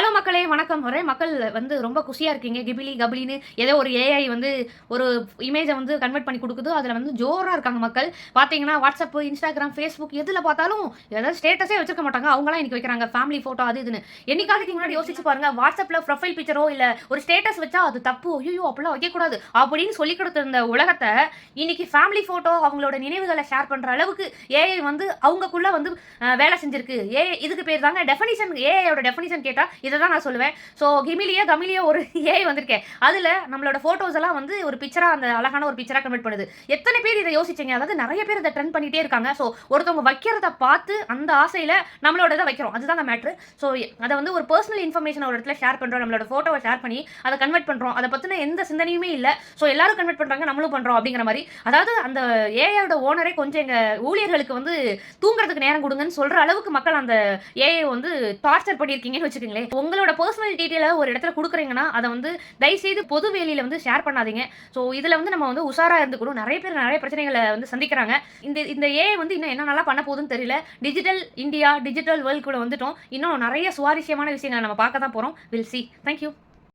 Hello மக்களே வணக்கம். ஒரே மக்கள் வந்து ரொம்ப குஷியா இருக்கீங்க. கிபிலி, கபிலின்னு ஏதோ ஒரு ஏஐ வந்து ஒரு இமேஜ வந்து கன்வெர்ட் பண்ணி குடுக்குது. அதுல வந்து ஜோரா இருக்காங்க மக்கள். பார்த்தீங்கன்னா, WhatsApp, Instagram, Facebook எதுல பார்த்தாலும் ஏதாவது ஸ்டேட்டஸே வச்சிருக்க மாட்டாங்க. அவங்கலாம் இன்னைக்கு வைக்கிறாங்க. ஃபேமிலி ஃபோட்டோ அது இதுன்னு. என்னைக்காவது இதுக்கு முன்னாடி யோசிச்சு பாருங்க. WhatsAppல ப்ரொஃபைல் பிக்சரோ இல்ல ஒரு ஸ்டேட்டஸ் வச்சா அது தப்பு. ஐய்யயோ! அப்படிலாம் வைக்கக்கூடாது. அப்படின்னு சொல்லிக் குடுத்திருந்த உலகத்த இன்னைக்கு ஃபேமிலி ஃபோட்டோ அவங்களோட நினைவுகள ஷேர் பண்ற அளவுக்கு ஏஐ வந்து அவங்கக்குள்ள வந்து வேலை செஞ்சிருக்கு. ஏஐ இதுக்கு பேர் தாங்க டெஃபினிஷன். ஏஐயோட டெஃபினிஷன் கேட்டா இத தான் நான் சொல்லுவேன். ஸோ கமிலியோ ஒரு ஏஐ வந்திருக்கேன். அதுல நம்மளோட ஃபோட்டோஸ் எல்லாம் வந்து ஒரு பிக்சரா அந்த அழகான ஒரு பிக்சரா கன்வெர்ட் பண்ணுது. எத்தனை பேர் இத யோசிச்சீங்க? அதாவது நெறைய பேர் இத ட்ரெண்ட் பண்ணிட்டே இருக்காங்க. ஸோ ஒருத்தவங்க வைக்கிறத பார்த்து அந்த ஆசையில நம்மளோட இத வைக்கிறோம். அதுதாங்க மேட்ரு. ஸோ அத வந்து ஒரு பர்சனல் இன்ஃபர்மேஷன் ஒரு இடத்துல ஷேர் பண்றோம். நம்மளோட ஃபோட்டோவ ஷேர் பண்ணி அத கன்வெர்ட் பண்றோம். அத பத்தின எந்த சிந்தனையுமே இல்ல. ஸோ எல்லாரும் கன்வெர்ட் பண்றாங்க, நம்மளும் பண்றோம் அப்படிங்கிற மாரி. அதாவது அந்த ஏஐயோட ஓனரே கொஞ்சம் எங்க ஊழியர்களுக்கு வந்து தூங்குறதுக்கு நேரம் குடுங்கன்னு சொல்ற அளவுக்கு மக்கள் அந்த ஏஐ வந்து டார்ச்சர் பண்ணியிருக்கீங்கன்னு வச்சுக்கோங்களேன். உங்களோட பர்சனல் டீட்டெயில ஒரு இடத்துல குடுக்குறீங்கன்னா, அத வந்து தயவுசெய்து பொது வெளியில வந்து ஷேர் பண்ணாதீங்க. ஸோ இதுல வந்து நம்ம வந்து உஷாரா இருந்துக்கணும். நெறைய பேர் நெறைய பிரச்சனைகள வந்து சந்திக்கிறாங்க. இந்த ஏஐ வந்து இன்னும் என்னென்னலாம் பண்ண போகுதுன்னு தெரியல. டிஜிட்டல் இந்தியா, டிஜிட்டல் வேர்ல்ட் கூட வந்துட்டோம். இன்னும் நெறைய சுவாரஸ்யமான விஷயங்கள நம்ம பார்க்க தான் போறோம். Will see. Thank you.